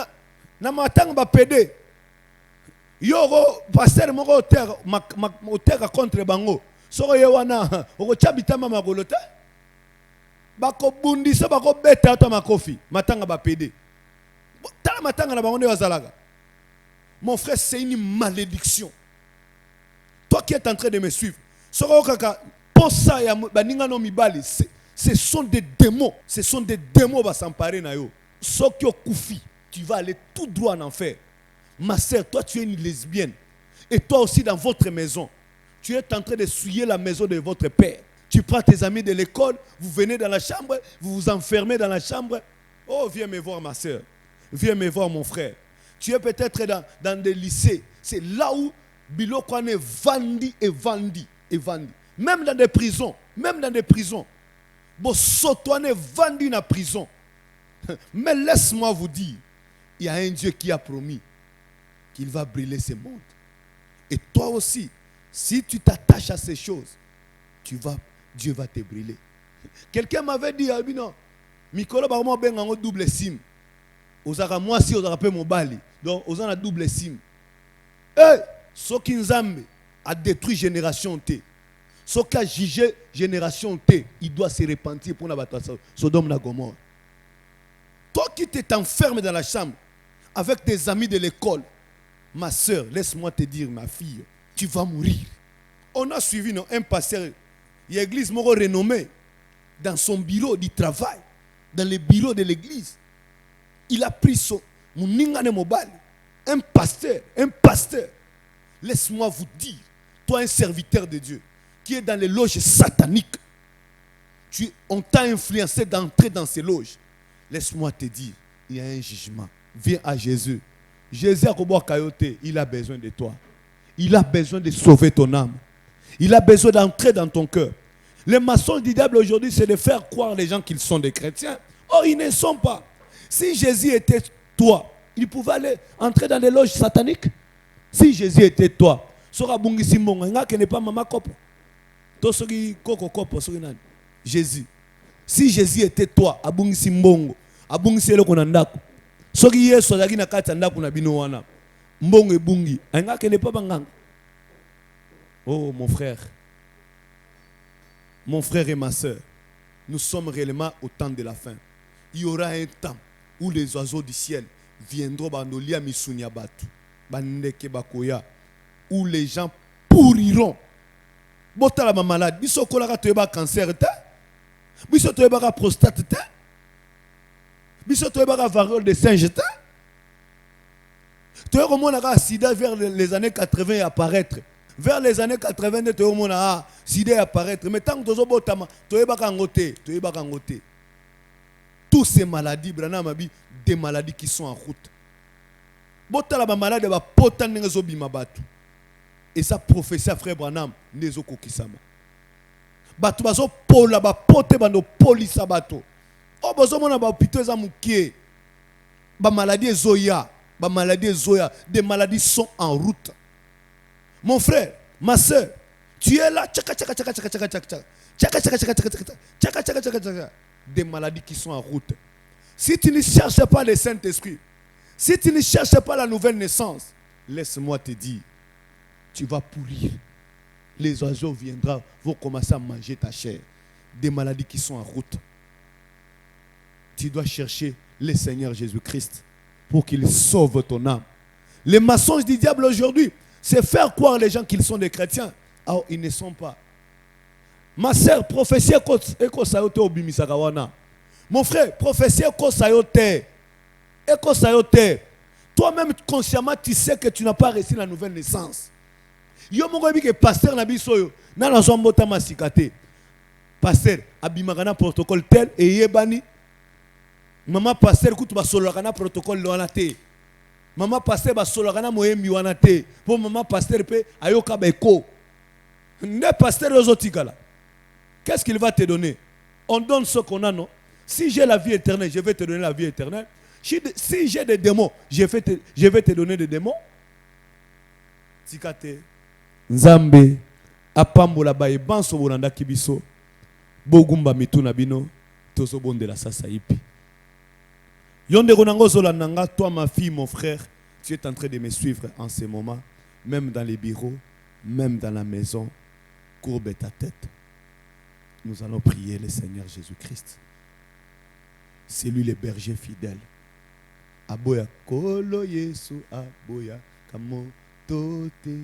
na matang ba pédé, yoro pasteur moko terre contre bango. Soko yewana oko chabitama magolote. Bako bundisa bako beta to makofi, matanga ba pédé. Tala matanga na bango ne bazalaga. Mon frère, c'est une malédiction. Toi qui es en train de me suivre, ce sont des démons. Ce sont des démons qui vont s'emparer de yo. Tu vas aller tout droit en enfer. Ma sœur, toi tu es une lesbienne. Et toi aussi dans votre maison, tu es en train de souiller la maison de votre père. Tu prends tes amis de l'école, vous venez dans la chambre, vous vous enfermez dans la chambre. Oh, viens me voir ma soeur. Viens me voir mon frère. Tu es peut-être dans des lycées. C'est là où Biloko est vendu et vendu et vendu. Même dans des prisons. Même dans des prisons. Bon, Sotoine est vendu dans la prison. Mais laisse-moi vous dire, il y a un Dieu qui a promis qu'il va brûler ce monde. Et toi aussi, si tu t'attaches à ces choses, Dieu va te brûler. Quelqu'un m'avait dit, non, Mikolo Barmo ben en double sim. Ozara moi si ozara pe mobali. Donc ozana double sim. Ce qui Nzambe a détruit génération T. Ce qui a jugé génération T, il doit se repentir pour la bataille Sodome na Gomorrhe. Toi qui t'enfermes dans la chambre avec tes amis de l'école, ma soeur, laisse-moi te dire, ma fille, tu vas mourir. On a suivi un pasteur, l'église m'a renommé dans son bureau du travail, dans le bureau de l'église. Il a pris son mobile. Un pasteur. Laisse-moi vous dire, toi un serviteur de Dieu, qui est dans les loges sataniques, on t'a influencé d'entrer dans ces loges. Laisse-moi te dire, il y a un jugement. Viens à Jésus. Jésus a il a besoin de toi. Il a besoin de sauver ton âme. Il a besoin d'entrer dans ton cœur. Les maçons du diable aujourd'hui, c'est de faire croire les gens qu'ils sont des chrétiens. Or, ils ne sont pas. Si Jésus était toi, il pouvait aller entrer dans les loges sataniques. Si Jésus était toi, n'est pas maman kopo. Jésus. Si Jésus était toi, abungisi mbongo, abungisi eloko na ndako. Soki Yesu azaki na kati ndako na bino wana. Mbongo ebungi, ngaka n'est pas banganga. Oh mon frère et ma soeur, nous sommes réellement au temps de la fin. Il y aura un temps où les oiseaux du ciel viendront bandolia misunya batu, bandeke bakoya, où les gens pourriront. Botala ma malade, biso kolaka toyeba cancer te, biso toyeba prostate te, biso toyeba variole de singe te. Toyeba monaka sida vers les années 80 apparaître. Vers les années 80, tu as sida apparaître. Mais tant que tu as toutes ces maladies, des maladies qui sont en route. Et ça prophétie à frère Branham, Nezo Kokisama. Batu bazo pola ba pote bando polisa bato. O bazo mona ba hôpital za mukie. Ba maladie zoya, des maladies sont en route. Mon frère, ma soeur, tu es là, des maladies qui sont en route. Si tu ne cherches pas le Saint-Esprit, si tu ne cherches pas la nouvelle naissance, laisse-moi te dire, tu vas pourrir. Les oiseaux viendront, vont commencer à manger ta chair. Des maladies qui sont en route. Tu dois chercher le Seigneur Jésus-Christ pour qu'il sauve ton âme. Les mensonges du diable aujourd'hui, c'est faire croire les gens qu'ils sont des chrétiens. Alors, ils ne sont pas. Ma soeur, prophétie eko sayote obimisakawana. Mon frère, prophétie eko sayote. Eko sayote. Toi-même, consciemment, tu sais que tu n'as pas reçu la nouvelle naissance. Yo mongo bi que pasteur na biso yo. Na na zombota masikate. Pasteur, abimakana protocole tel et yebani. Maman pasteur kutu ba solo kana protocole lo te. Maman pasteur ba solo kana moyembi wana te. Pour maman pasteur pe ayoka ba eko. Ne pasteur ozotikala. Qu'est-ce qu'il va te donner? On donne ce qu'on a, non? Si j'ai la vie éternelle, je vais te donner la vie éternelle. Si j'ai des démons, je vais te donner des démons. Tikate. Nzambe apambola ba ebanso bolanda kibiso. Bogumba mituna bino tozo bondela sasa ipi. Yonde ronango zolananga, toi ma fille, mon frère, tu es en train de me suivre en ce moment, même dans les bureaux, même dans la maison. Courbe ta tête. Nous allons prier le Seigneur Jésus-Christ. C'est lui le berger fidèle. Aboya kolo Yesu aboya kamo tote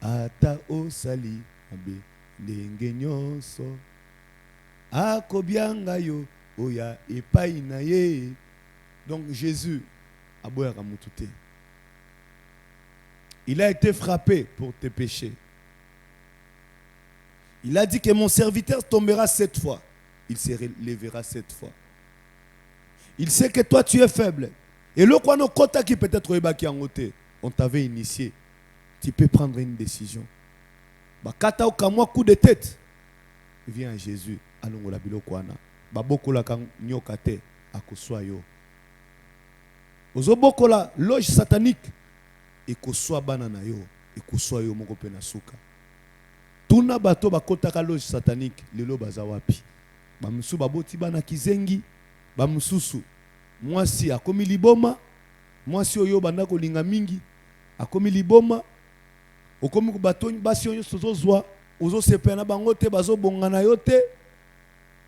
ata osali abe ndenge nyonso akobianga yo oya epai na ye. Donc Jésus aboya kamutute. Il a été frappé pour tes péchés. Il a dit que mon serviteur tombera 7 fois. Il se relèvera 7 fois. Il sait que toi tu es faible. Et le quoi no kota qui peut-être on t'avait initié. Tu peux prendre une décision. Bakata okamwa coup de tête. Viens à Jésus. Allons la bilo kwana. Baboko la kan nyokate akoswa yo. Ozoboko la loge satanique. Ekoswa banana yo. Ekoswa yo moko pe na suka. Tuna bato bakota ka loge satanique lelo baza wapi. Bamusu baboti bana kizengi. Bamususu mwasi akomi liboma. Mwasi oyo banda kolinga mingi akomi liboma. Okomi ko bato basi oyo sozozwa ozo sepena bango te bazo bongana yo te.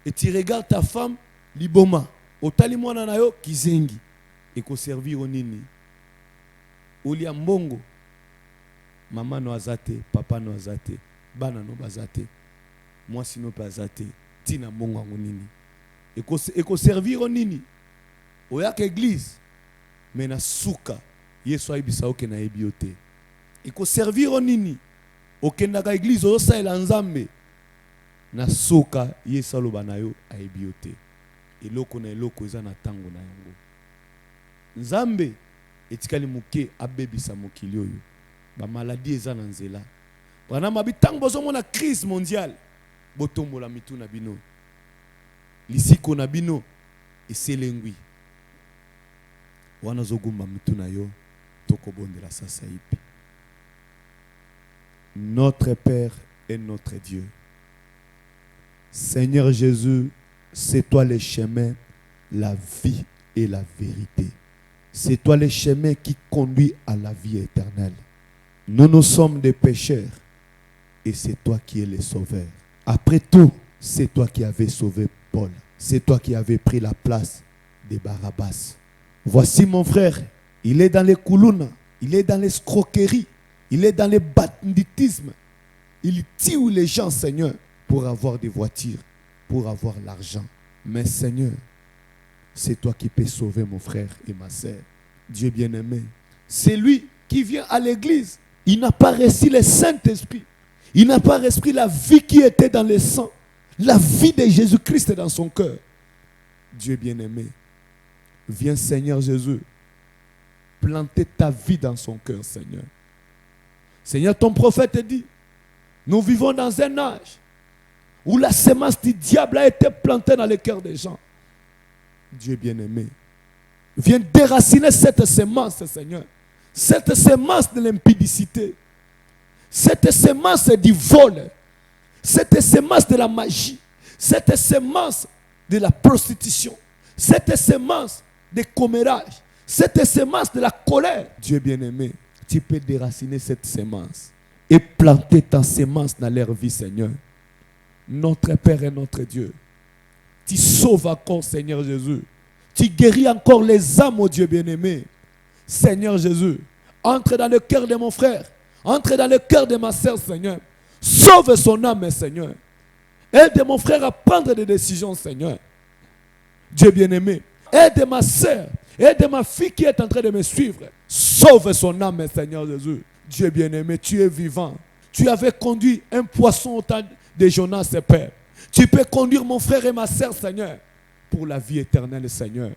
Et tu regardes ta femme liboma. Otali mwana na yo kizengi. Eko servir onini. Olia mbongo. Mama no azate, papa no azate, bana no bazate. Mwasi no bazate. Tina mbongo nini. Eko servir onini. Oyak église. Mena suka. Yesu aibisa oke na ebiote. Eko servir onini. Okendaka église osa elanzambe. Na suka Yesu aloba na yo aebiote. Eloko na eloko eza na tango na yango. Nzambe etikali muke abebisa mokili oyo. Ba maladie eza na nzela. Bana mabitango bozomona crise mondiale. Botombola mitu na bino. Lisiko na bino eselengwi. Wana zogumba mitu na yo tokobondela sasa ipi. Notre Père et notre Dieu. Seigneur Jésus, c'est toi le chemin, la vie et la vérité. C'est toi le chemin qui conduit à la vie éternelle. Nous sommes des pécheurs et c'est toi qui es le sauveur. Après tout, c'est toi qui avais sauvé Paul. C'est toi qui avais pris la place de Barabbas. Voici mon frère, il est dans les koulouna, il est dans l'escroquerie, il est dans le banditisme. Il tue les gens, Seigneur, pour avoir des voitures, pour avoir l'argent. Mais Seigneur, c'est toi qui peux sauver mon frère et ma sœur. Dieu bien-aimé, c'est lui qui vient à l'église. Il n'a pas reçu le Saint-Esprit. Il n'a pas reçu la vie qui était dans le sang. La vie de Jésus-Christ dans son cœur. Dieu bien-aimé, viens Seigneur Jésus, planter ta vie dans son cœur, Seigneur. Seigneur, ton prophète dit, nous vivons dans un âge où la semence du diable a été plantée dans le cœur des gens. Dieu bien-aimé, viens déraciner cette semence, Seigneur. Cette semence de l'impudicité. Cette semence du vol. Cette semence de la magie. Cette semence de la prostitution. Cette semence de commérage. Cette semence de la colère. Dieu bien-aimé, tu peux déraciner cette semence et planter ta semence dans leur vie, Seigneur. Notre Père et notre Dieu, tu sauves encore, Seigneur Jésus. Tu guéris encore les âmes, oh Dieu bien-aimé. Seigneur Jésus, entre dans le cœur de mon frère. Entre dans le cœur de ma sœur, Seigneur. Sauve son âme, Seigneur. Aide mon frère à prendre des décisions, Seigneur. Dieu bien-aimé, aide ma sœur. Aide ma fille qui est en train de me suivre. Sauve son âme, Seigneur Jésus. Dieu bien-aimé, tu es vivant. Tu avais conduit un poisson au temps de Jonas, Père. Tu peux conduire mon frère et ma sœur, Seigneur, pour la vie éternelle, Seigneur.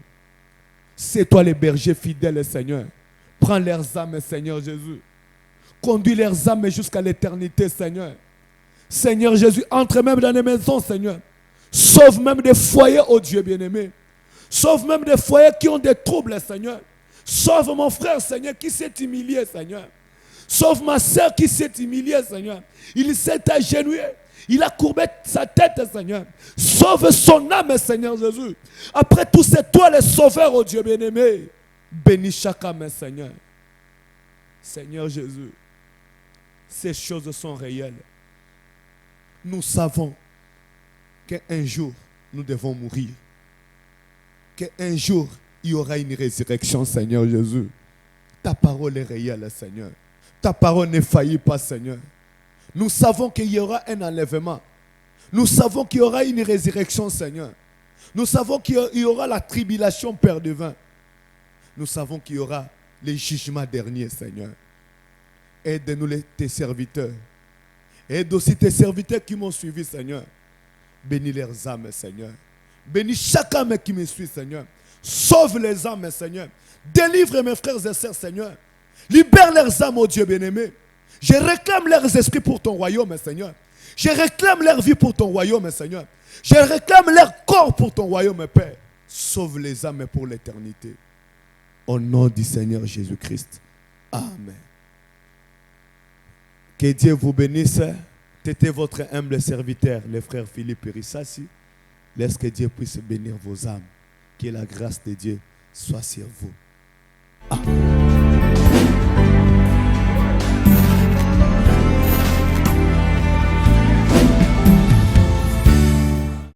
C'est toi le berger fidèle, Seigneur. Prends leurs âmes, Seigneur Jésus. Conduis leurs âmes jusqu'à l'éternité, Seigneur. Seigneur Jésus, entre même dans les maisons, Seigneur. Sauve même des foyers, oh Dieu bien-aimé. Sauve même des foyers qui ont des troubles, Seigneur. Sauve mon frère, Seigneur, qui s'est humilié, Seigneur. Sauve ma soeur qui s'est humiliée, Seigneur. Il s'est agenouillé. Il a courbé sa tête, Seigneur. Sauve son âme, Seigneur Jésus. Après tout, c'est toi le sauveur, oh Dieu bien-aimé. Bénis chaque âme, Seigneur. Seigneur Jésus, ces choses sont réelles. Nous savons qu'un jour, nous devons mourir. Qu'un jour, il y aura une résurrection, Seigneur Jésus. Ta parole est réelle, Seigneur. Ta parole ne faillit pas, Seigneur. Nous savons qu'il y aura un enlèvement. Nous savons qu'il y aura une résurrection, Seigneur. Nous savons qu'il y aura la tribulation, Père divin. Nous savons qu'il y aura les jugements derniers, Seigneur. Aide-nous, tes serviteurs. Aide aussi tes serviteurs qui m'ont suivi, Seigneur. Bénis leurs âmes, Seigneur. Bénis chaque âme qui me suit, Seigneur. Sauve les âmes, Seigneur. Délivre mes frères et sœurs, Seigneur. Libère leurs âmes, oh Dieu bien-aimé. Je réclame leurs esprits pour ton royaume, Seigneur. Je réclame leur vie pour ton royaume, Seigneur. Je réclame leur corps pour ton royaume, Père. Sauve les âmes pour l'éternité. Au nom du Seigneur Jésus-Christ. Amen. Que Dieu vous bénisse. C'était votre humble serviteur, le frère Philippe Rissassi. Laisse que Dieu puisse bénir vos âmes. Que la grâce de Dieu soit sur vous. Amen.